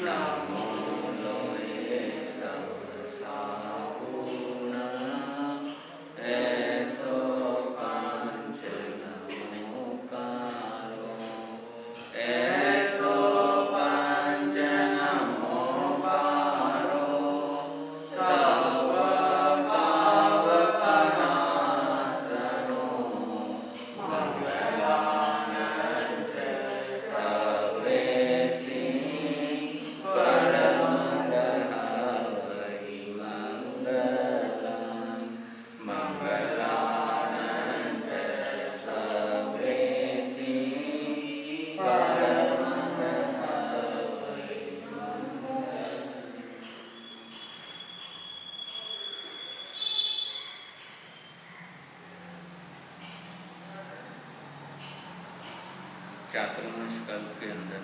नमो लोए सब साहुण ऐसो कांचन मोकारो ऐसो कांचन मोकारो सब पाप नाशनो मंगलानंद सर्वेसी परम दहरि मंगलम मंगलानंद सर्वेसी परम दहरि चातुर्मास कल्प के अंदर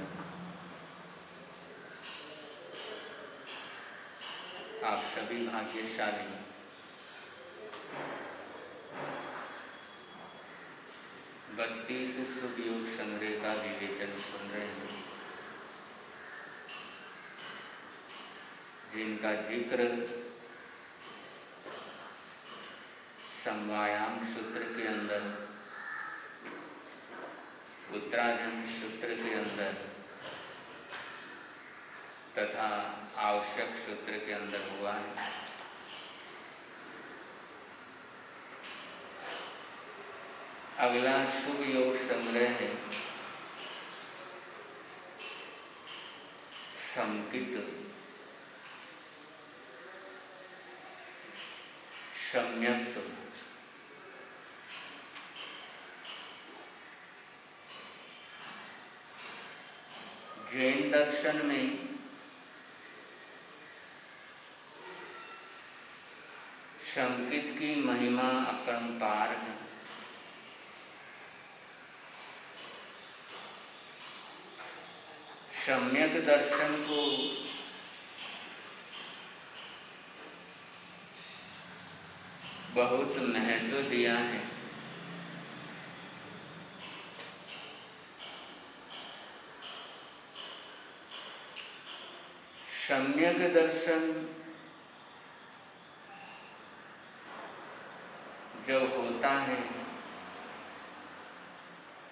आप सभी भाग्यशाली 32 शुभ योग संग्रह का विवेचन सुन रहे हैं, जिनका जिक्र समवायाम सूत्र के अंदर, उत्तरायण सूत्र के अंदर तथा आवश्यक सूत्र के अंदर हुआ है। अगला शुभ योग संग्रह है संकित सम्यक्त जैन दर्शन में संकित की महिमा अपरंपार है। सम्यक दर्शन को बहुत महत्व दिया है। सम्यक दर्शन जब होता है,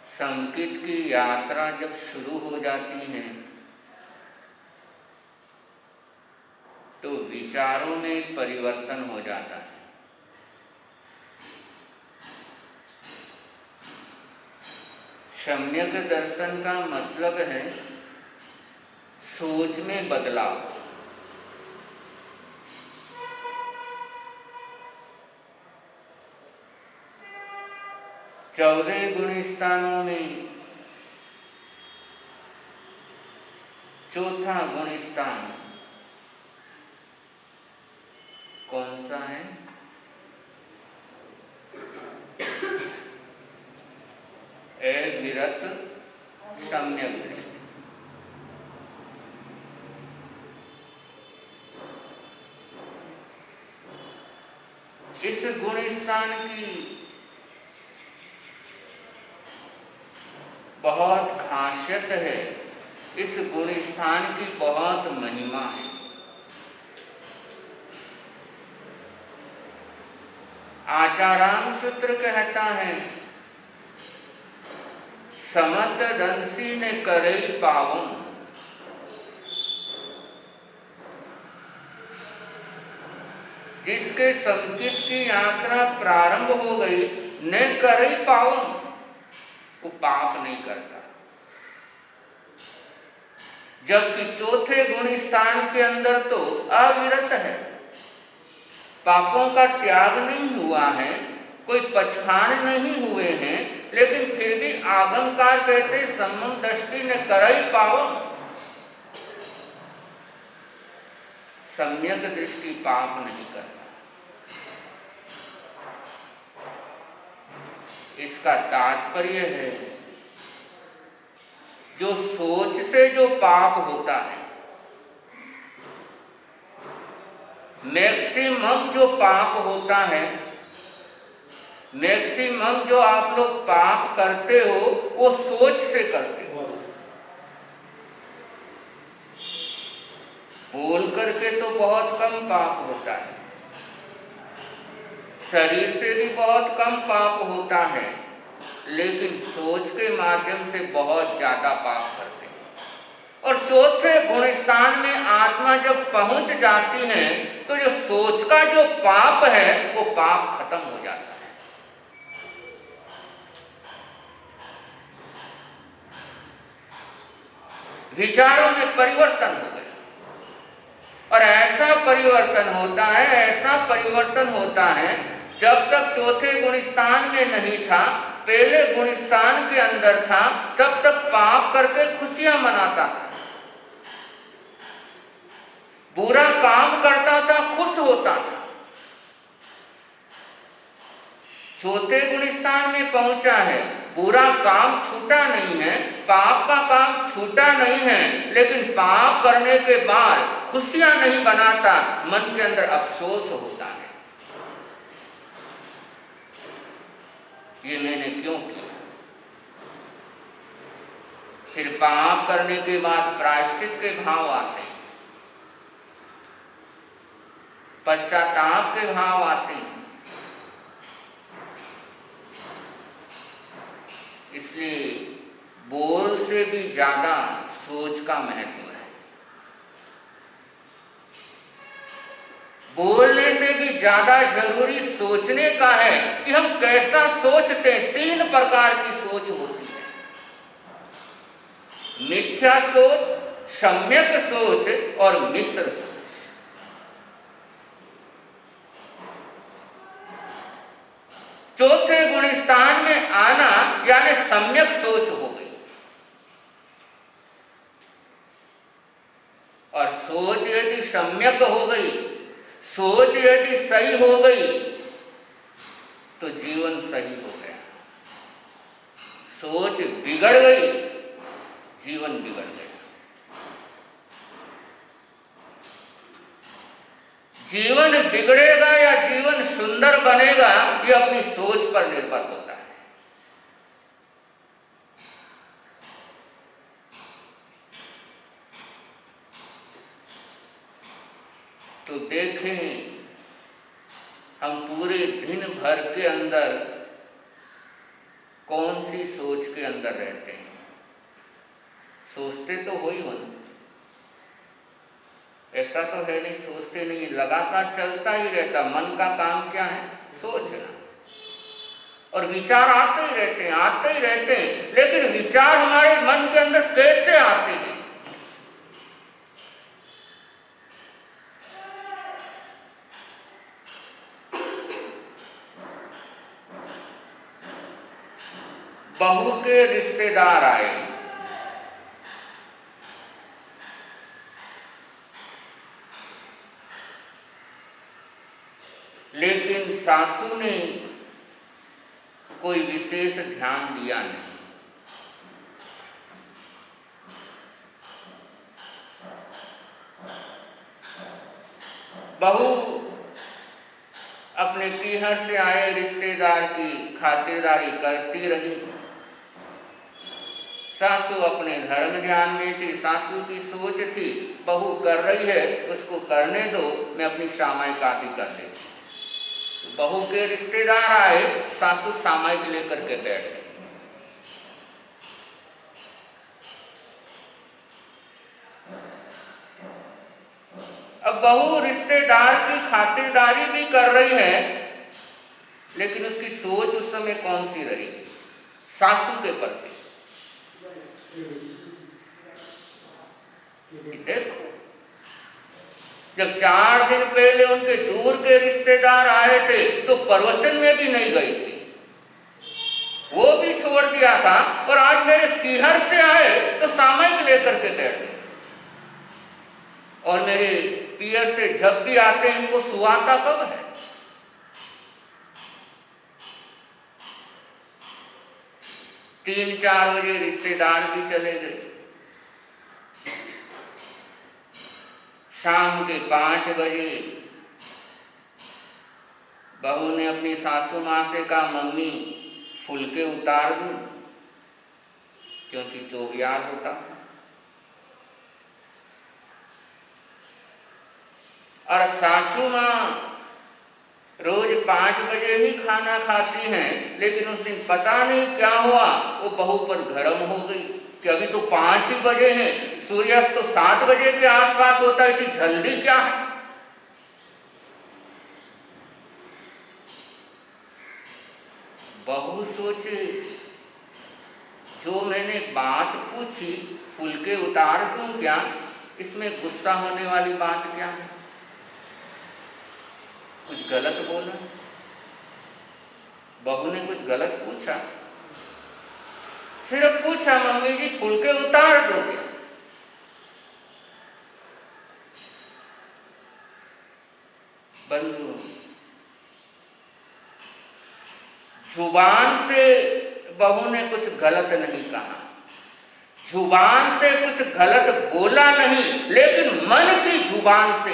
संकित की यात्रा जब शुरू हो जाती है, तो विचारों में परिवर्तन हो जाता है। सम्यक दर्शन का मतलब है सोच में बदलाव। चौदह गुण स्थानों में चौथा गुण स्थान कौन सा है? विरत सम्यक दृष्टि। इस गुण स्थान की बहुत खासियत है, इस गुण स्थान की बहुत महिमा है। आचाराम सूत्र कहता है, समत दंसी ने करई पावन, जिसके संकित की यात्रा प्रारंभ हो गई, ने करई पावन, वो पाप नहीं करता। जबकि चौथे गुण स्थान के अंदर तो अविरत है, पापों का त्याग नहीं हुआ है, कोई पछाड़ नहीं हुए हैं, लेकिन फिर भी आगमकार कहते सम्मन दृष्टि ने करई पावन। सम्यक दृष्टि पाप नहीं करता। इसका तात्पर्य है, जो सोच से जो पाप होता है, मैक्सिमम जो पाप होता है, मैक्सिमम जो आप लोग पाप करते हो वो सोच से करते हो। बोल करके तो बहुत कम पाप होता है, शरीर से भी बहुत कम पाप होता है, लेकिन सोच के माध्यम से बहुत ज्यादा पाप करते हैं। और चौथे गुण स्थान में आत्मा जब पहुंच जाती है तो जो सोच का जो पाप है वो पाप खत्म हो जाता है। विचारों में परिवर्तन हो गया, और ऐसा परिवर्तन होता है, ऐसा परिवर्तन होता है जब तक चौथे गुण स्थान में नहीं था, पहले गुण स्थान के अंदर था, तब तक पाप करके खुशियां मनाता था, बुरा काम करता था, खुश होता था। चौथे गुण स्थान में पहुंचा है, बुरा काम छूटा नहीं है, पाप का काम छूटा नहीं है, लेकिन पाप करने के बाद खुशियां नहीं बनाता, मन के अंदर अफसोस होता है, ये मैंने क्यों किया। फिर पाप करने के बाद प्रायश्चित के भाव आते हैं, पश्चाताप के भाव आते हैं। इसलिए बोल से भी ज्यादा सोच का महत्व है, बोलने से भी ज्यादा जरूरी सोचने का है कि हम कैसा सोचते हैं। 3 प्रकार की सोच होती है, मिथ्या सोच, सम्यक सोच और मिश्र सोच। चौथे गुण स्थान में आना यानी सम्यक सोच हो गई, और सोच यदि सम्यक हो गई, सोच यदि सही हो गई तो जीवन सही हो गया। सोच बिगड़ गई, जीवन बिगड़ गया। जीवन बिगड़ेगा या जीवन सुंदर बनेगा, ये अपनी सोच पर निर्भर होता है। तो देखें, हम पूरे दिन भर के अंदर कौन सी सोच के अंदर रहते हैं। सोचते तो हो ही होना, ऐसा तो है नहीं सोचते नहीं, लगातार चलता ही रहता। मन का काम क्या है? सोचना, और विचार आते ही रहते हैं, आते ही रहते हैं। लेकिन विचार हमारे मन के अंदर कैसे आते हैं? बहू के रिश्तेदार आए, लेकिन सासू ने कोई विशेष ध्यान दिया नहीं। बहू अपने पीहर से आए रिश्तेदार की खातिरदारी करती रही। सासू अपने धर्म ध्यान में थी, सासू की सोच थी बहू कर रही है, उसको करने दो, मैं अपनी सामायिक आदि कर लेती। बहू के रिश्तेदार आए, सासू सामायिक लेकर के बैठ गई। अब बहू रिश्तेदार की खातिरदारी भी कर रही है, लेकिन उसकी सोच उस समय कौन सी रही? सासू के प्रति। देखो, जब 4 दिन पहले उनके दूर के रिश्तेदार आए थे तो प्रवचन में भी नहीं गई थी, वो भी छोड़ दिया था, और आज मेरे पीहर से आए तो सामायिक लेकर के बैठ गए। और मेरे पीहर से जब भी आते हैं इनको सुहाता कब है? तीन 4 बजे रिश्तेदार भी चले गए। शाम के 5 बजे बहू ने अपनी सासू माँ से कहा, मम्मी फुलके उतार दूं, क्योंकि चोगियार होता था। और सासू माँ रोज 5 बजे ही खाना खाती हैं, लेकिन उस दिन पता नहीं क्या हुआ, वो बहू पर गरम हो गई कि अभी तो 5 ही बजे हैं, सूर्यास्त तो 7 बजे के आसपास होता है, इतनी जल्दी क्या है। बहू सोचे, जो मैंने बात पूछी फुलके उतार दूं क्या, इसमें गुस्सा होने वाली बात क्या है, कुछ गलत बोला। बहू ने कुछ गलत पूछा, सिर्फ पूछा मम्मी जी फुलके उतार दो क्या। बंधु, जुबान से बहू ने कुछ गलत नहीं कहा, जुबान से कुछ गलत बोला नहीं, लेकिन मन की जुबान से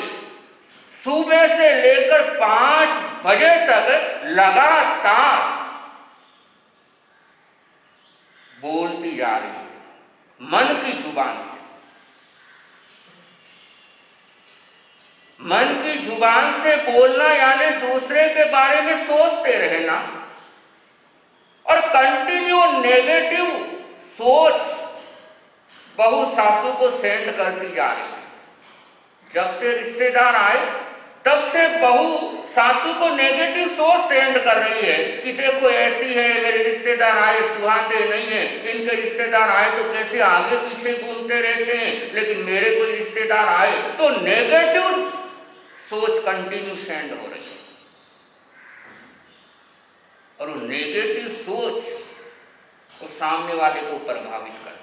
सुबह से लेकर 5 बजे तक लगातार बोलती जा रही है, मन की जुबान से। मन की जुबान से बोलना यानी दूसरे के बारे में सोचते रहना और कंटिन्यू नेगेटिव सोच बहू सासू को सेंड करती जा रही है। जब से रिश्तेदार आए तब से बहू सासू को नेगेटिव सोच सेंड कर रही है कि देखो ऐसी है, मेरे रिश्तेदार आए सुहाते नहीं है, इनके रिश्तेदार आए तो कैसे आगे पीछे घूमते रहते हैं, लेकिन मेरे कोई रिश्तेदार आए तो नेगेटिव सोच कंटिन्यू सेंड हो रही है। और वो नेगेटिव सोच वो सामने वाले को प्रभावित करती है।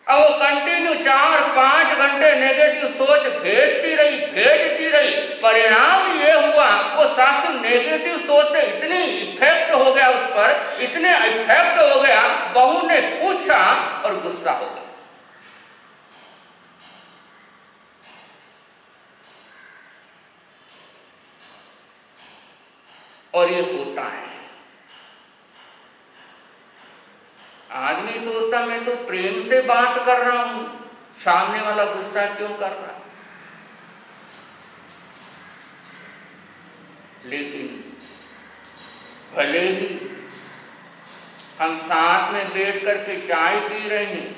अब वो कंटिन्यू 4-5 घंटे नेगेटिव सोच भेजती रही, परिणाम ये हुआ वो सासू नेगेटिव सोच से इतनी इफेक्ट हो गया, उस पर इतने इफेक्ट हो गया, बहू ने पूछा और गुस्सा हो गया। और ये होता है। आदमी सोचता मैं तो प्रेम से बात कर रहा हूं, सामने वाला गुस्सा क्यों कर रहा है। लेकिन भले ही हम साथ में बैठ करके चाय पी रहे हैं,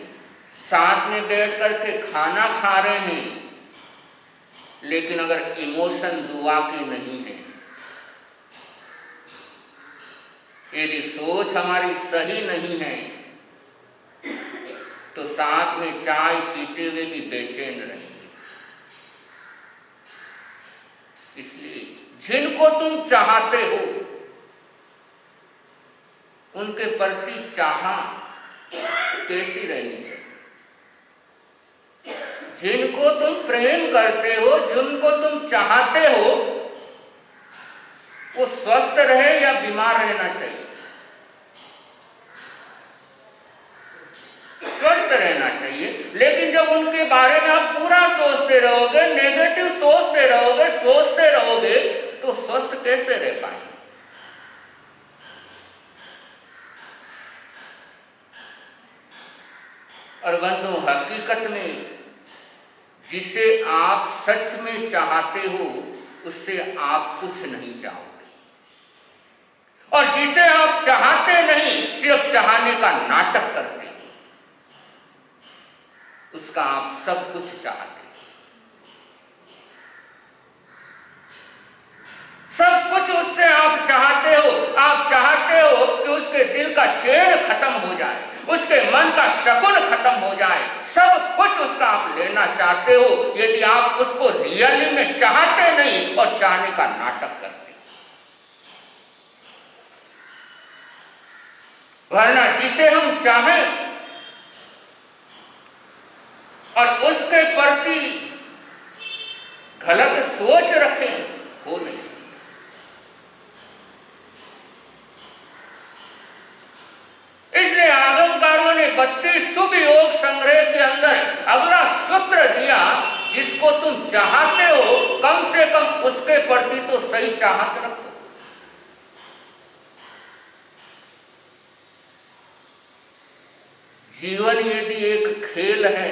साथ में बैठ करके खाना खा रहे हैं, लेकिन अगर इमोशन दुआ की नहीं है, यदि सोच हमारी सही नहीं है, तो साथ में चाय पीते हुए भी बेचैन रहेंगे। इसलिए जिनको तुम चाहते हो उनके प्रति चाह कैसी रहनी चाहिए। जिनको तुम प्रेम करते हो, जिनको तुम चाहते हो, वो स्वस्थ रहे या बीमार रहना चाहिए, स्वस्थ रहना चाहिए। लेकिन जब उनके बारे में आप पूरा सोचते रहोगे, नेगेटिव सोचते रहोगे, तो स्वस्थ कैसे रह पाएंगे। और बंधु, हकीकत में जिसे आप सच में चाहते हो उससे आप कुछ नहीं चाहोगे, और जिसे आप चाहते नहीं, सिर्फ चाहने का नाटक करते हो, उसका आप सब कुछ चाहते हो। सब कुछ उससे आप चाहते हो। आप चाहते हो कि उसके दिल का चैन खत्म हो जाए, उसके मन का शकुन खत्म हो जाए, सब कुछ उसका आप लेना चाहते हो, यदि आप उसको रियली में चाहते नहीं और चाहने का नाटक करते। वरना जिसे हम चाहें और उसके प्रति गलत सोच रखें, हो नहीं सकता। इसलिए आगमकारों ने 32 शुभ योग संग्रह के अंदर अगला सूत्र दिया, जिसको तुम चाहते हो कम से कम उसके प्रति तो सही चाहत रखो। जीवन यदि एक खेल है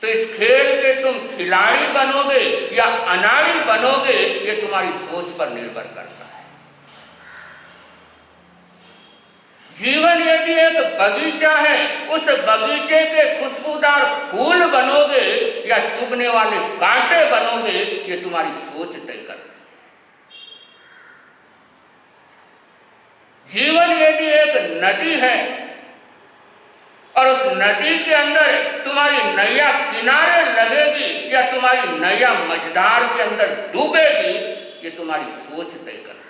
तो इस खेल के तुम खिलाड़ी बनोगे या अनाड़ी बनोगे, ये तुम्हारी सोच पर निर्भर करता है। जीवन यदि एक बगीचा है, उस बगीचे के खुशबूदार फूल बनोगे या चुभने वाले कांटे बनोगे, ये तुम्हारी सोच तय करती है। जीवन यदि एक नदी है और उस नदी के अंदर तुम्हारी नैया किनारे लगेगी या तुम्हारी नैया मझधार के अंदर डूबेगी, ये तुम्हारी सोच तय करती है।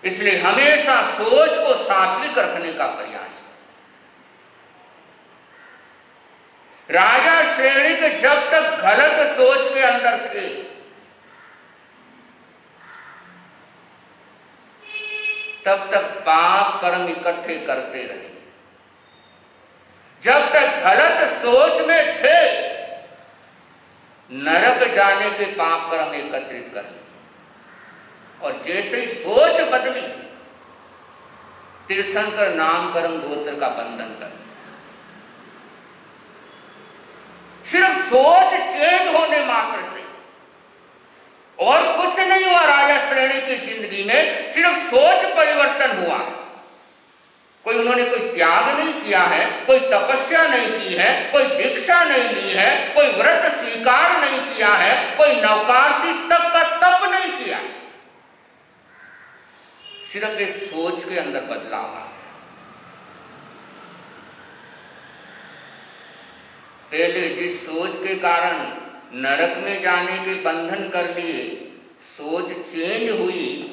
इसलिए हमेशा सोच को सात्विक रखने का प्रयास। राजा श्रेणिक जब तक गलत सोच के अंदर थे, तब तक पाप कर्म इकट्ठे करते रहे। जब तक गलत सोच में थे, नरक जाने के पाप कर्म एकत्रित कर लिए, और जैसे ही सोच बदली, तीर्थंकर नाम कर्म गोत्र का बंधन कर लिया। सिर्फ सोच चेंज होने मात्र से, और कुछ नहीं हुआ। राजा श्रेणी की जिंदगी में सिर्फ सोच परिवर्तन हुआ। उन्होंने कोई त्याग नहीं किया है, कोई तपस्या नहीं की है, कोई दीक्षा नहीं ली है, कोई व्रत स्वीकार नहीं किया है, कोई नवकार्षी तप का तप नहीं किया। सिर्फ एक सोच के अंदर बदलाव आ गया। पहले जिस सोच के कारण नरक में जाने के बंधन कर लिए, सोच चेंज हुई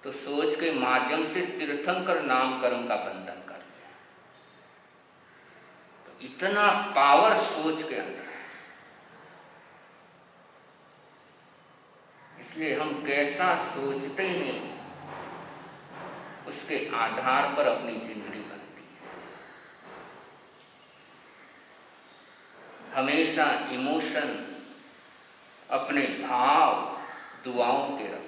तो सोच के माध्यम से तीर्थंकर नाम कर्म का बंधन कर लिया। तो इतना पावर सोच के अंदर है। इसलिए हम कैसा सोचते हैं, उसके आधार पर अपनी जिंदगी बनती है। हमेशा इमोशन, अपने भाव दुआओं के रखो,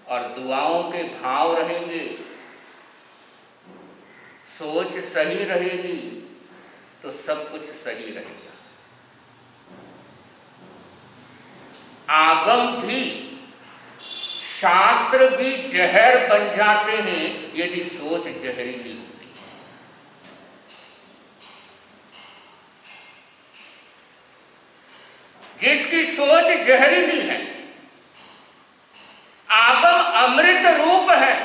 और दुआओं के भाव रहेंगे, सोच सही रहेगी तो सब कुछ सही रहेगा। आगम भी, शास्त्र भी जहर बन जाते हैं यदि सोच जहरीली होती है। जिसकी सोच जहरीली है, आगम अमृत रूप है,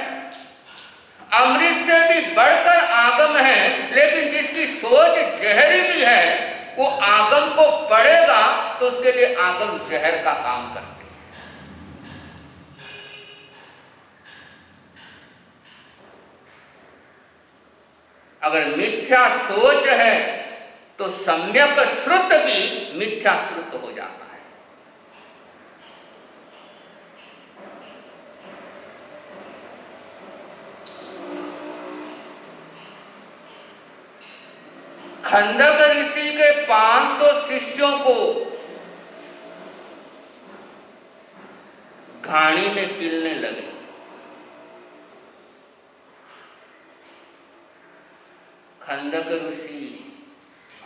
अमृत से भी बढ़कर आगम है, लेकिन जिसकी सोच जहरीली है, वो आगम को पड़ेगा तो उसके लिए आगम जहर का काम करते हैं। अगर मिथ्या सोच है तो सम्यक श्रुत भी मिथ्या श्रुत हो जाता है। खंडक ऋषि के 500 शिष्यों को घाणी में पिलने लगे। खंडक ऋषि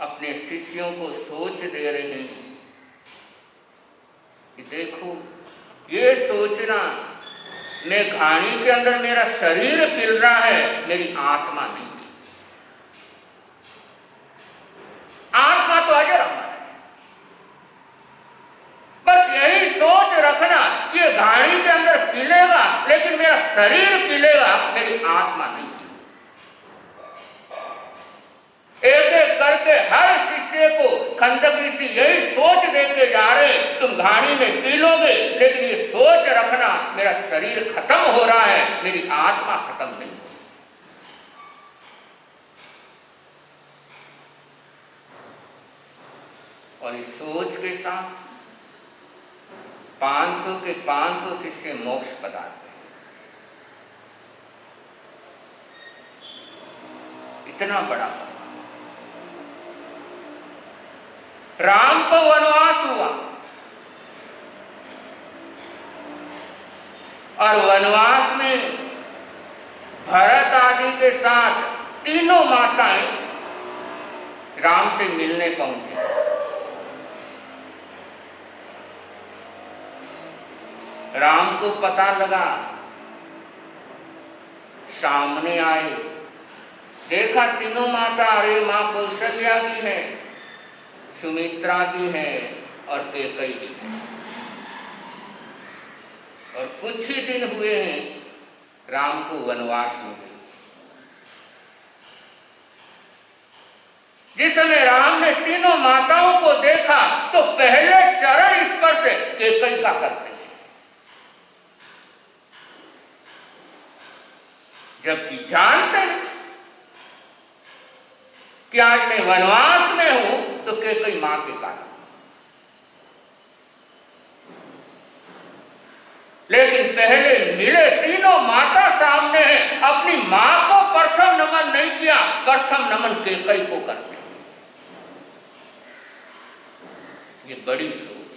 अपने शिष्यों को सोच दे रहे हैं कि देखो, ये सोचना मैं घाणी के अंदर मेरा शरीर पिल रहा है, मेरी आत्मा नहीं है। आत्मा तो अजर अमर है। बस यही सोच रखना कि ये घाणी के अंदर पिलेगा, लेकिन मेरा शरीर पिलेगा, मेरी आत्मा नहीं है। एक एक करके हर शिष्य को खंडक ऋषि यही सोच देके जा रहे, तुम घाणी में पी लोगे, लेकिन ये सोच रखना मेरा शरीर खत्म हो रहा है, मेरी आत्मा खत्म नहीं। और इस सोच के साथ 500 के 500 शिष्य मोक्ष पदार्थ हैं। इतना बड़ा राम को वनवास हुआ, और वनवास में भरत आदि के साथ तीनों माताएं राम से मिलने पहुंची। राम को पता लगा, सामने आए, देखा तीनों माता, अरे मां कौशल्या भी है, सुमित्रा भी है और कैकेयी भी है। और कुछ ही दिन हुए हैं राम को वनवास में गए। जिस समय राम ने तीनों माताओं को देखा तो पहले चरण स्पर्श कैकेयी का करते हैं, जबकि जानते हैं कि आज मैं वनवास में हूं तो कैकेयी मां के कारण। लेकिन पहले मिले, तीनों माता सामने हैं, अपनी मां को प्रथम नमन नहीं किया, प्रथम नमन कैकेयी को करते। ये बड़ी सोच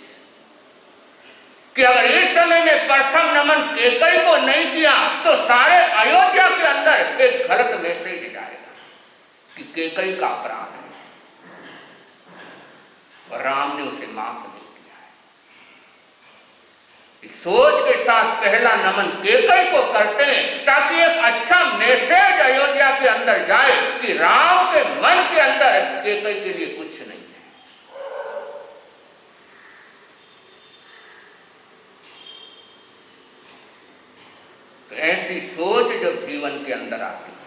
कि अगर इस समय में प्रथम नमन कैकेयी को नहीं किया तो सारे अयोध्या के अंदर एक गलत मैसेज जाएगा कि कैकेयी का अपराध है, और राम ने उसे माफ नहीं किया है। इस सोच के साथ पहला नमन कैकेयी को करते हैं ताकि एक अच्छा मैसेज अयोध्या के अंदर जाए कि राम के मन के अंदर कैकेयी के लिए कुछ नहीं है। तो ऐसी सोच जब जीवन के अंदर आती है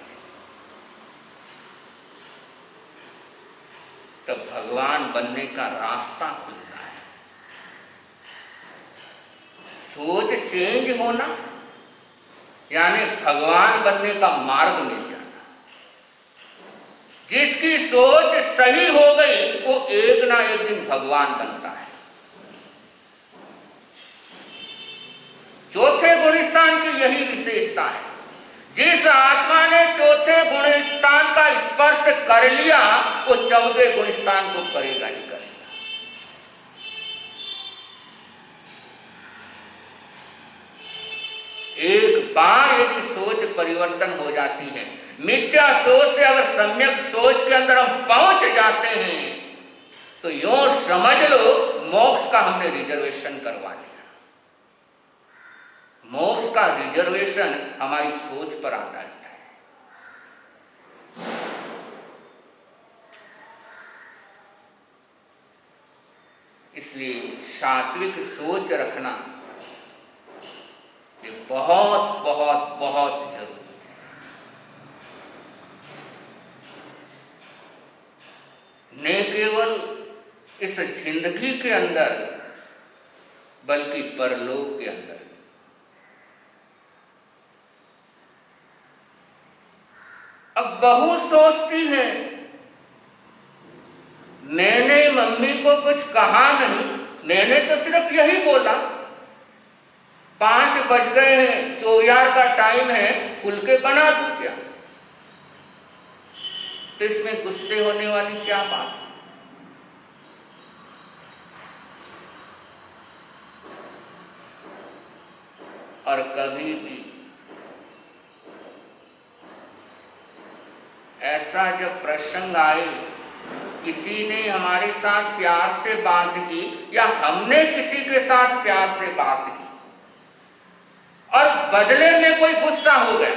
तब भगवान बनने का रास्ता खुलता है। सोच चेंज होना यानी भगवान बनने का मार्ग मिल जाना। जिसकी सोच सही हो गई वो एक ना एक दिन भगवान बनता है। चौथे गुणस्थान की यही विशेषता है। जिस आत्मा ने चौथे गुणस्थान का स्पर्श कर लिया वो चौथे गुणस्थान को करेगा ही करेगा। एक बार यदि सोच परिवर्तन हो जाती है, मिथ्या सोच से अगर सम्यक सोच के अंदर हम पहुंच जाते हैं तो यूं समझ लो मोक्ष का हमने रिजर्वेशन करवा लिया। मोक्ष का रिजर्वेशन हमारी सोच पर आधारित है। इसलिए सात्विक सोच रखना ये बहुत बहुत बहुत जरूरी है। न केवल इस जिंदगी के अंदर बल्कि परलोक के अंदर। अब बहू सोचती है मैंने मम्मी को कुछ कहा नहीं, मैंने तो सिर्फ यही बोला 5 बज गए हैं, चौयार का टाइम है, फुलके बना दूं क्या? तो इसमें गुस्से होने वाली क्या बात? और कभी भी ऐसा जब प्रसंग आए, किसी ने हमारे साथ प्यार से बात की या हमने किसी के साथ प्यार से बात की और बदले में कोई गुस्सा हो गया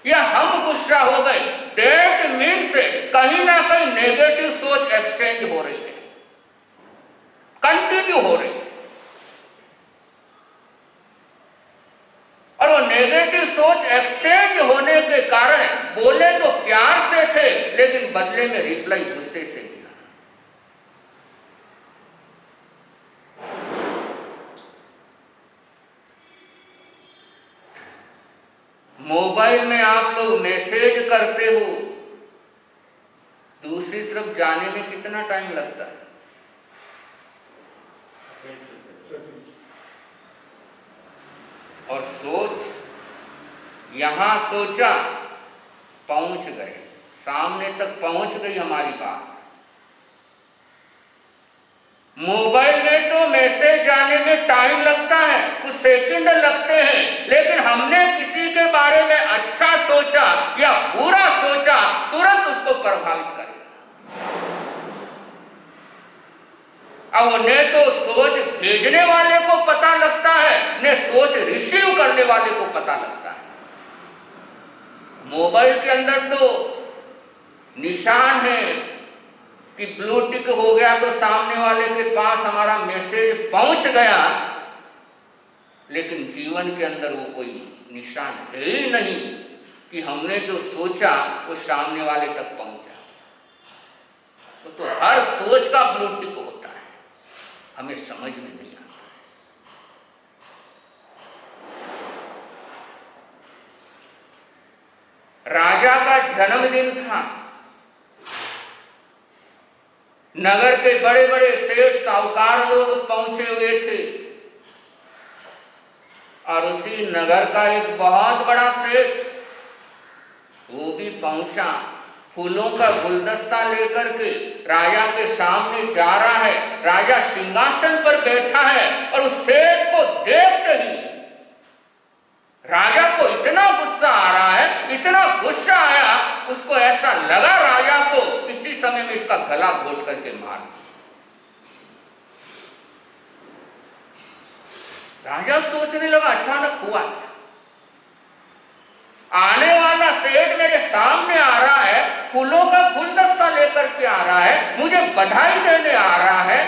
या हम गुस्सा हो गए, दैट मीन्स कहीं ना कहीं नेगेटिव सोच एक्सचेंज हो रही है, कंटिन्यू हो रही है। और वो नेगेटिव सोच एक्सचेंज होने के कारण बोले तो प्यार से थे लेकिन बदले में रिप्लाई गुस्से से मिला। मोबाइल में आप लोग मैसेज करते हो, दूसरी तरफ जाने में कितना टाइम लगता है? और सोच, यहां सोचा, पहुंच गए, सामने तक पहुंच गई हमारी बात। मोबाइल में तो मैसेज जाने में टाइम लगता है, कुछ सेकंड लगते हैं, लेकिन हमने किसी के बारे में अच्छा सोचा या बुरा सोचा तुरंत उसको प्रभावित करेगा। अब न तो सोच भेजने वाले को पता लगता है, न सोच रिसीव करने वाले को पता लगता है। मोबाइल के अंदर तो निशान है कि ब्लू टिक हो गया तो सामने वाले के पास हमारा मैसेज पहुंच गया, लेकिन जीवन के अंदर वो कोई निशान है ही नहीं कि हमने जो सोचा वो सामने वाले तक पहुंचा। तो हर सोच का ब्लू टिक होता है, हमें समझ में नहीं आता। राजा का जन्मदिन था। नगर के बड़े बड़े सेठ साहूकार लोग पहुंचे हुए थे और उसी नगर का एक बहुत बड़ा सेठ वो भी पहुंचा। फूलों का गुलदस्ता लेकर के राजा के सामने जा रहा है। राजा सिंहासन पर बैठा है और उस सेठ को देखते ही राजा को इतना गुस्सा आ रहा है, इतना गुस्सा आया, उसको ऐसा लगा राजा को इसी समय में इसका गला घोट करके मार। राजा सोचने लगा अचानक हुआ क्या? आने वाला सेठ मेरे सामने आ रहा है, फूलों का गुलदस्ता लेकर के आ रहा है, मुझे बधाई देने आ रहा है,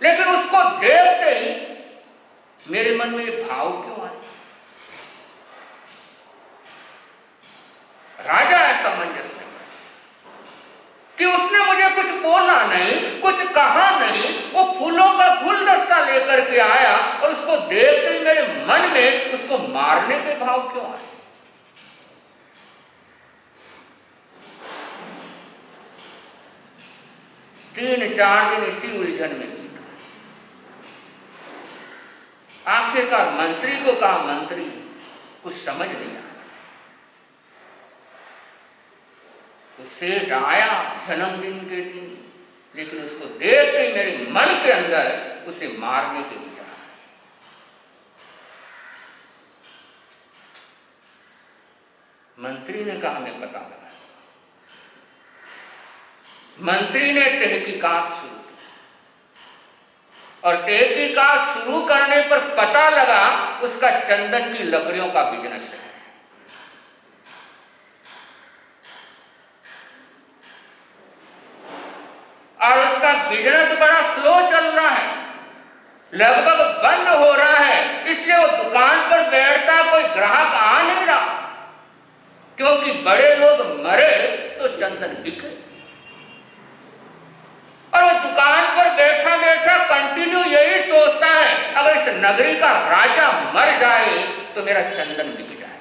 लेकिन उसको देखते ही मेरे मन में भाव क्यों आया? राजा असमंजस में कि उसने मुझे कुछ बोला नहीं, कुछ कहा नहीं, वो फूलों का गुलदस्ता लेकर के आया और उसको देखते ही मेरे मन में उसको मारने के भाव क्यों आए? तीन चार दिन इसी उलझन में बीता। आखिरकार मंत्री को कहा, मंत्री कुछ समझ नहीं आया। तो सेठ आया जन्मदिन के दिन, लेकिन उसको देख के मेरे मन के अंदर उसे मारने के विचार। मंत्री ने कहा हमें पता लगा। मंत्री ने तहकीकात शुरू की और तहकीकात शुरू करने पर पता लगा उसका चंदन की लकड़ियों का बिजनेस है। और उसका बिजनेस बड़ा स्लो चल रहा है, लगभग बंद हो रहा है, इसलिए वो दुकान पर बैठता कोई ग्राहक आ नहीं रहा, क्योंकि बड़े लोग मरे तो चंदन बिके। और वो दुकान पर बैठा बैठा कंटिन्यू यही सोचता है अगर इस नगरी का राजा मर जाए तो मेरा चंदन बिक जाए।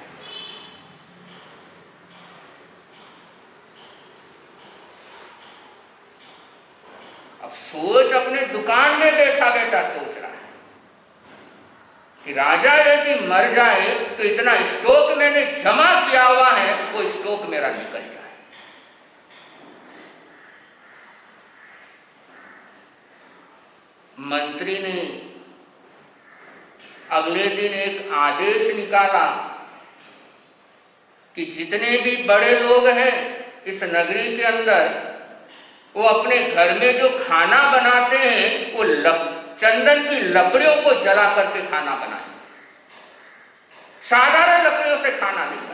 अब सोच अपने दुकान में बैठा बैठा सोच रहा है कि राजा यदि मर जाए तो इतना स्टॉक मैंने जमा किया हुआ है वो स्टॉक मेरा निकल जाए। मंत्री ने अगले दिन एक आदेश निकाला कि जितने भी बड़े लोग हैं इस नगरी के अंदर, वो अपने घर में जो खाना बनाते हैं वो चंदन की लकड़ियों को जला करके खाना बनाए, साधारण लकड़ियों से खाना नहीं बनाए।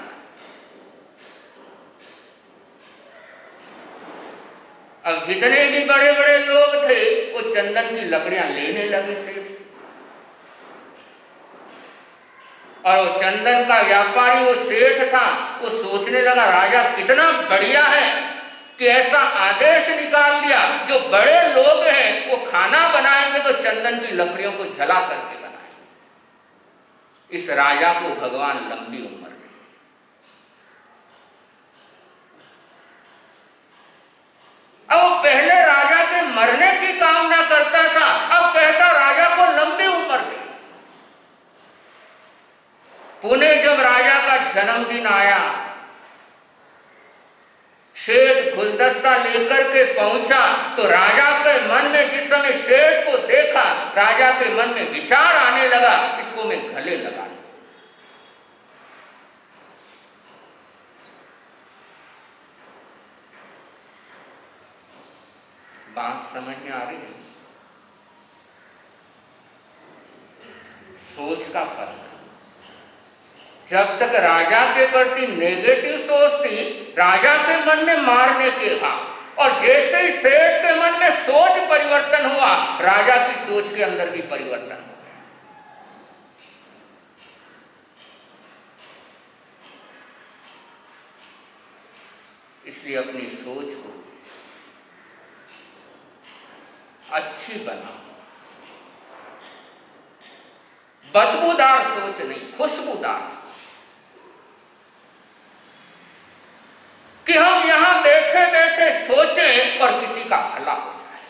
अब जितने भी बड़े बड़े लोग थे वो चंदन की लकड़ियां लेने लगे सेठ से, और वो चंदन का व्यापारी वो सेठ था, वो सोचने लगा राजा कितना बढ़िया है कि ऐसा आदेश निकाल दिया, जो बड़े लोग हैं वो खाना बनाएंगे तो चंदन की लकड़ियों को जला करके बनाएंगे। इस राजा को भगवान लंबी उम्र दे। अब वो पहले राजा के मरने की कामना करता था, अब कहता राजा को लंबी उम्र दे। पुनः जब राजा का जन्मदिन आया, सेठ गुलदस्ता लेकर के पहुंचा तो राजा के मन में जिस समय सेठ को देखा, राजा के मन में विचार आने लगा इसको मैं गले लगा लूं। बात समझ में आ रही है? सोच का फर्क। जब तक राजा के प्रति नेगेटिव सोच थी, राजा के मन में मारने के भाव, और जैसे ही सेठ के मन में सोच परिवर्तन हुआ, राजा की सोच के अंदर भी परिवर्तन हुआ। इसलिए अपनी सोच को अच्छी बनाओ। बदबूदार सोच नहीं, खुशबूदार सोच, कि हम यहां बैठे बैठे सोचें और किसी का भला हो जाए।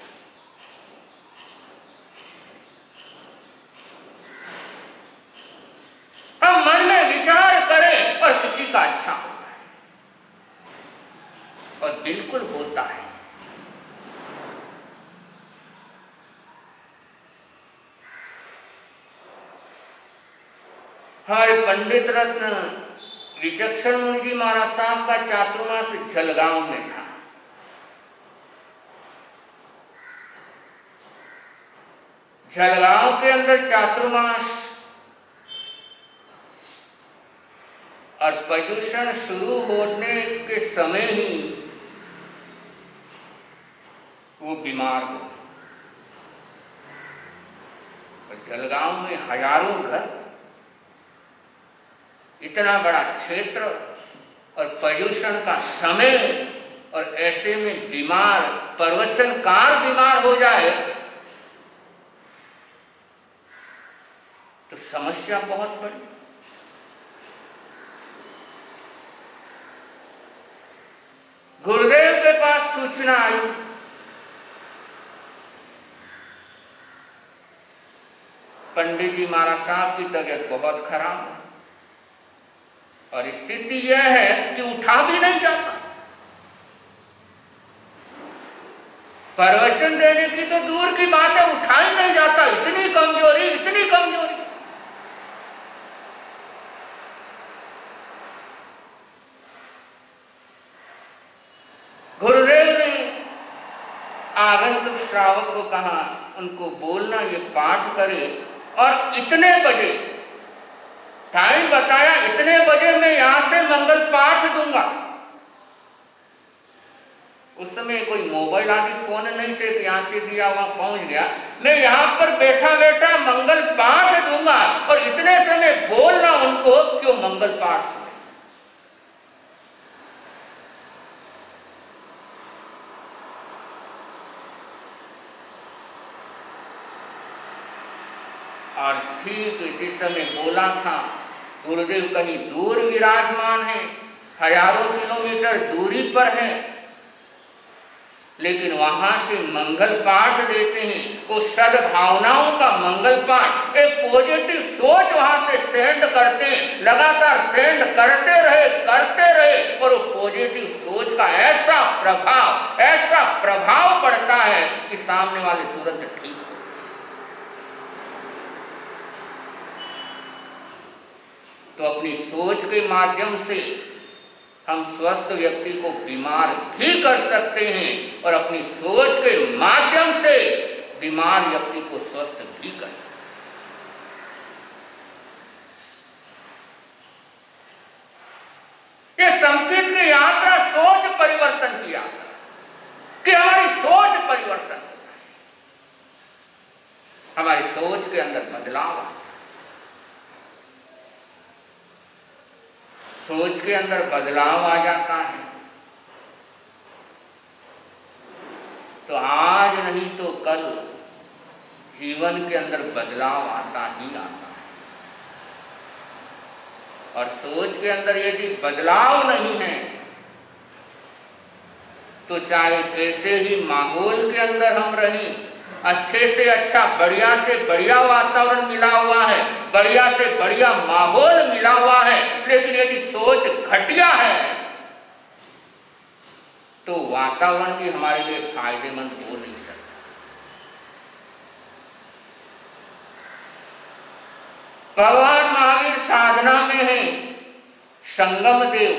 हम मन में विचार करें और किसी का अच्छा हो जाए, और बिल्कुल होता है। हमारे पंडित रत्न विचक्षण मुनि जी महाराज साहब का चातुर्मास जलगांव में था। जलगांव के अंदर चातुर्मास और प्रदूषण शुरू होने के समय ही वो बीमार हो। और जलगांव में हजारों घर, इतना बड़ा क्षेत्र और प्रदूषण का समय, और ऐसे में बीमार प्रवचनकार बीमार हो जाए तो समस्या बहुत बड़ी। गुरुदेव के पास सूचना आई, पंडित जी महाराज साहब की तबीयत बहुत खराब है, और स्थिति यह है कि उठा भी नहीं जाता। प्रवचन देने की तो दूर की बात है, उठा ही नहीं जाता। इतनी कमजोरी, इतनी कमजोरी। गुरुदेव ने आगंतुक श्रावक को कहा, उनको बोलना ये पाठ करे, और इतने बजे टाइम बताया, इतने बजे मैं यहां से मंगल पाठ दूंगा। उस समय कोई मोबाइल आदि फोन नहीं थे कि यहां से दिया वहां पहुंच गया। मैं यहां पर बैठा बैठा मंगल पाठ दूंगा, और इतने समय बोलना उनको कि वो मंगल पाठ सुने। और ठीक जिस समय बोला था, गुरुदेव कहीं दूर विराजमान है, हजारों किलोमीटर दूरी पर है, लेकिन वहां से मंगल पाठ देते हैं। वो सद्भावनाओं का मंगल पाठ, एक पॉजिटिव सोच वहां से सेंड करते हैं, लगातार सेंड करते रहे, और वो पॉजिटिव सोच का ऐसा प्रभाव पड़ता है कि सामने वाले तुरंत ठीक। तो अपनी सोच के माध्यम से हम स्वस्थ व्यक्ति को बीमार भी कर सकते हैं, और अपनी सोच के माध्यम से बीमार व्यक्ति को स्वस्थ भी कर सकते हैं। ये संकेत की यात्रा सोच परिवर्तन की यात्रा, कि हमारी सोच परिवर्तन, हमारी सोच के अंदर बदलाव। सोच के अंदर बदलाव आ जाता है तो आज नहीं तो कल जीवन के अंदर बदलाव आता ही आता है। और सोच के अंदर यदि बदलाव नहीं है तो चाहे कैसे ही माहौल के अंदर हम रहें, अच्छे से अच्छा, बढ़िया से बढ़िया वातावरण मिला हुआ है, बढ़िया से बढ़िया माहौल मिला हुआ है, लेकिन यदि सोच घटिया है तो वातावरण भी हमारे लिए फायदेमंद हो नहीं सकता। भगवान महावीर साधना में है, संगम देव,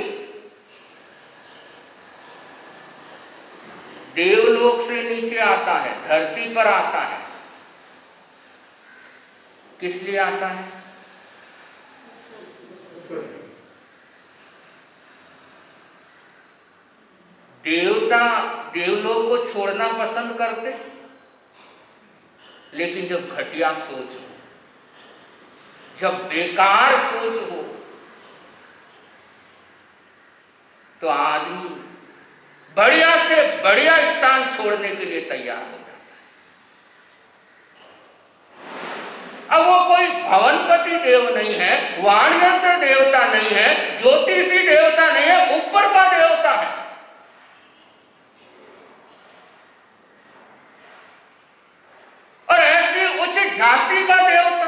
देवलोक से नीचे आता है, धरती पर आता है। किस लिए आता है? देवता देवलोक को छोड़ना पसंद करते, लेकिन जब घटिया सोच हो, जब बेकार सोच हो, तो आदमी बढ़िया से बढ़िया स्थान छोड़ने के लिए तैयार हो जाता है। अब वो कोई भवनपति देव नहीं है, वाणयंत्र देवता नहीं है, ज्योतिषी देवता नहीं है, ऊपर का देवता है। और ऐसी उच्च जाति का देवता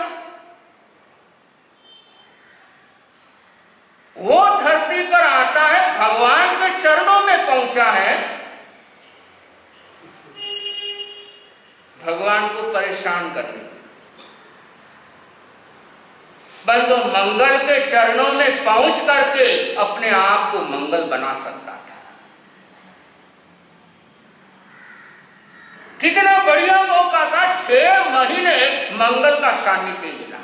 वो धरती पर आता है, भगवान के चरणों में पहुंचा है, भगवान को परेशान करने। बंदो मंगल के चरणों में पहुंच करके अपने आप को मंगल बना सकता था। कितना बढ़िया मौका था, 6 महीने मंगल का सानिध्य मिला।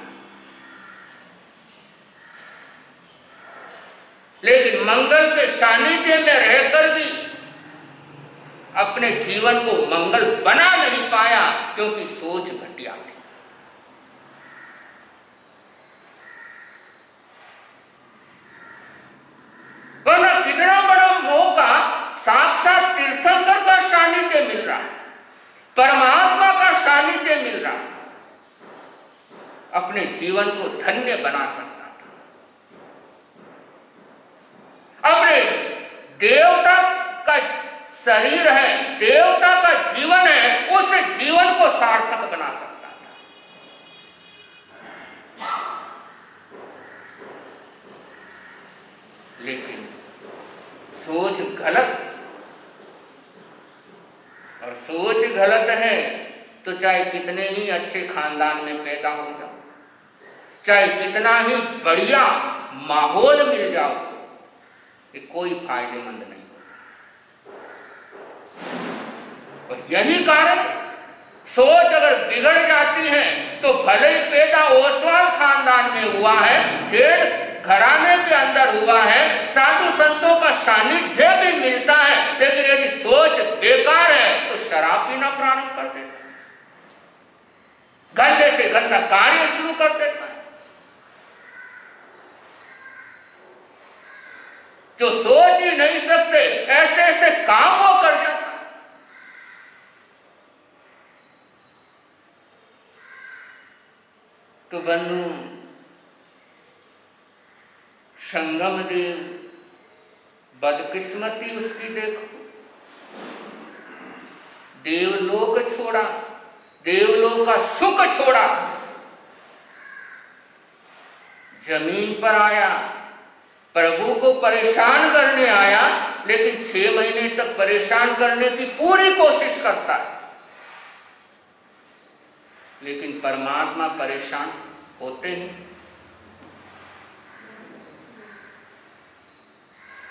लेकिन मंगल के सानिध्य में रहकर भी अपने जीवन को मंगल बना नहीं पाया, क्योंकि सोच घटिया थी। वरना कितना बड़ा मौका, साक्षात तीर्थंकर का सानिध्य मिल रहा है, परमात्मा का सानिध्य मिल रहा है, अपने जीवन को धन्य बना सकता। अपने देवता का शरीर है, देवता का जीवन है, उस जीवन को सार्थक बना सकता था। लेकिन सोच गलत, और सोच गलत है तो चाहे कितने ही अच्छे खानदान में पैदा हो जाओ, चाहे कितना ही बढ़िया माहौल मिल जाओ, ये कोई फायदेमंद नहीं होता। और यही कारण, सोच अगर बिगड़ जाती है तो भले ही पैदा ओसवाल खानदान में हुआ है, जेठ घराने के अंदर हुआ है, साधु संतों का सानिध्य भी मिलता है, लेकिन यदि सोच बेकार है तो शराब पीना प्रारंभ कर देता है, गंदे से गंदा कार्य शुरू कर देता है। जो सोच ही नहीं सकते ऐसे ऐसे काम वो कर जाता है। तो बंधु, संगम देव बदकिस्मती उसकी देखो, देवलोक छोड़ा, देवलोक का सुख छोड़ा, जमीन पर आया, प्रभु को परेशान करने आया, लेकिन 6 महीने तक परेशान करने की पूरी कोशिश करता है, लेकिन परमात्मा परेशान होते हैं।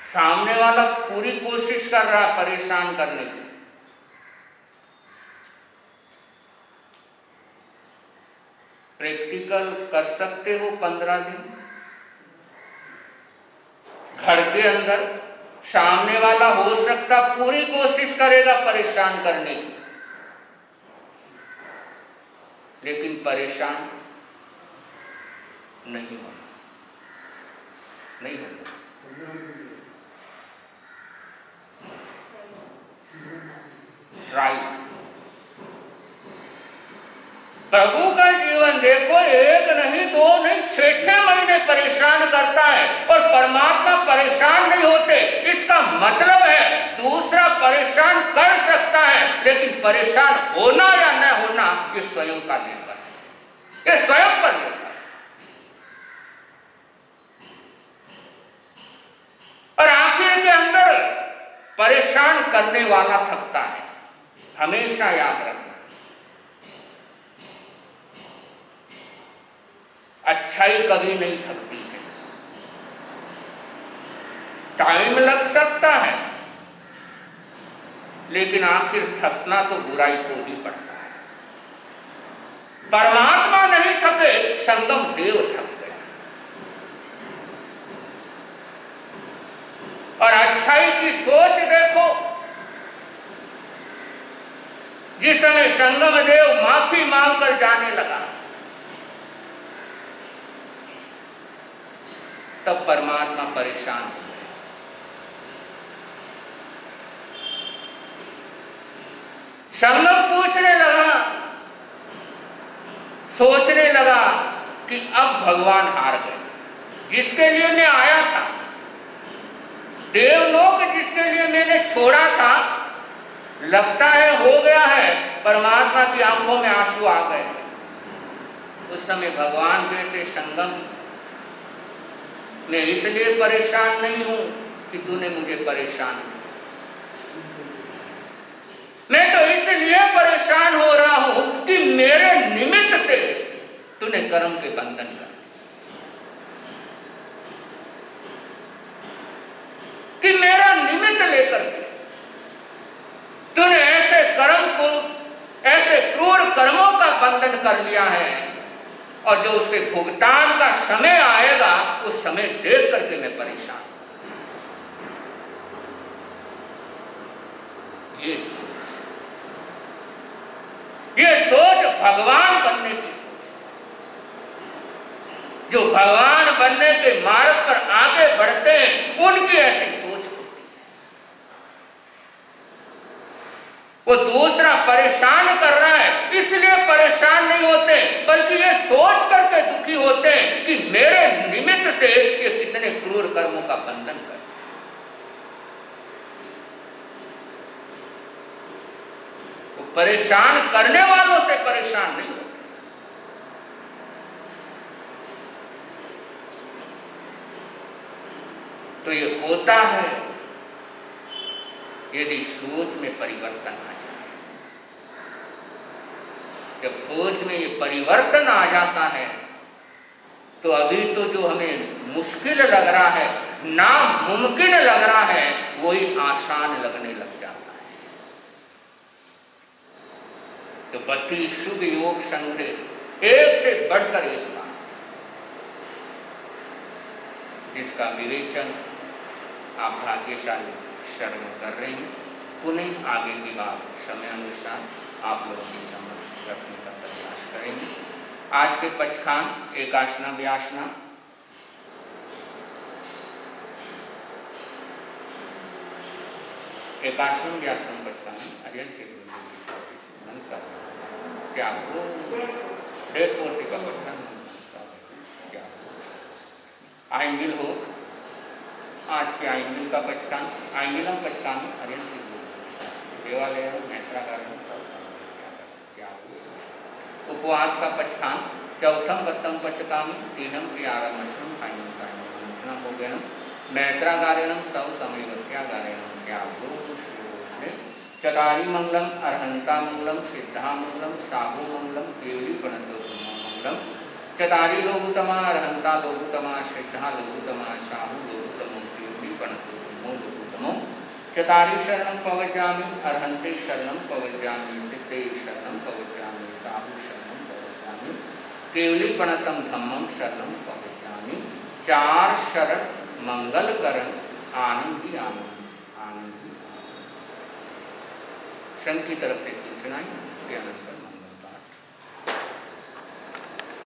सामने वाला पूरी कोशिश कर रहा है परेशान करने की, प्रैक्टिकल कर सकते हो 15 दिन घर के अंदर, सामने वाला हो सकता पूरी कोशिश करेगा परेशान करने की, लेकिन परेशान नहीं होना, नहीं होना। ट्राई। प्रभु का जीवन देखो, 1 नहीं 2 नहीं 6 महीने परेशान करता है, और परमात्मा परेशान नहीं होते। इसका मतलब है दूसरा परेशान कर सकता है, लेकिन परेशान होना या न होना ये स्वयं का निर्भर है, ये स्वयं पर निर्भर है। और आखिर के अंदर परेशान करने वाला थकता है, हमेशा याद रखना। अच्छाई कभी नहीं थकती है, टाइम लग सकता है, लेकिन आखिर थकना तो बुराई को ही पड़ता है। परमात्मा नहीं थके, संगम देव थक गया। और अच्छाई की सोच देखो, जिस समय संगम देव माफी मांगकर जाने लगा, तब परमात्मा परेशान हो गए। संगम पूछने लगा, सोचने लगा कि अब भगवान हार गए। जिसके लिए मैं आया था, देवलोक जिसके लिए मैंने छोड़ा था, लगता है हो गया है। परमात्मा की आंखों में आंसू आ गए। उस समय भगवान कहते, संगम, मैं इसलिए परेशान नहीं हूं कि तूने मुझे परेशान किया। मैं तो इसलिए परेशान हो रहा हूं कि मेरे निमित्त से तूने कर्म के बंधन कर दिए, कि मेरा निमित्त लेकर के तूने ऐसे कर्म को, ऐसे क्रूर कर्मों का बंधन कर लिया है, और जो उसके भुगतान का समय आएगा, उस समय देख करके मैं परेशान हूं। ये सोच भगवान बनने की सोच है। जो भगवान बनने के मार्ग पर आगे बढ़ते हैं, उनकी ऐसी सोच होती है। वो दूसरा परेशान कर रहा है इसलिए परेशान नहीं होते, बल्कि ये सोच करके दुखी होते हैं कि मेरे निमित्त से ये कितने क्रूर कर्मों का बंधन कर। वो परेशान करने वालों से परेशान नहीं होते। तो ये होता है यदि सोच में परिवर्तन आ जाए। जब सोच में ये परिवर्तन आ जाता है, तो अभी तो जो हमें मुश्किल लग रहा है, नामुमकिन लग रहा है, वही आसान लगने लग जाता है। तो 32 शुभ योग संग्रह एक से बढ़कर एक बात, जिसका विवेचन आप भाग्यशाली शर्म कर रहे हैं। पुनः आगे की बात समय अनुसार आप लोगों की समझ रखने का प्रयास करेंगे। आज के पचखान एकासना व्यासना, एकासना व्यासना पचखान अरियल से क्या हो 1.5 कोर्स का पचखान क्या आइंगिल हो। आज के आइंगिल का पचखान, आइंगिलम पचखान अरियल से देवालय मैत्रागारण क्या हो। उपवास का पचखान चौथम वत्तम पचकाम तीनम प्रियारमश्रम फाइनम साइनम हो गया। मैत्रागारणम सब समय वत्यागारणम क्या हो। चतारी मंगलम अर्हंता मंगलम सिद्धा मंगलम साहू मंगलम केवली प्रणतो मंगलम। चतारी लोगुतमा अर्हंता लोगुतमा सिद्धा लोगुतमा साहू लोगुतमो केवली प्रणतो लोगुतमो। चतारी शरणं पवज्जामि अर्हन्ते शरणं पवज्जामि सिद्धे शरणं पवज्जामि साहू शरणं पवज्जामि केवली प्रणतम धम्मं शरणं पवज्जामि। 4 शरण मंगल करण आनंद ही आनंद, आनंद ही संघ की तरफ से सूचनाएं इसके अनंतर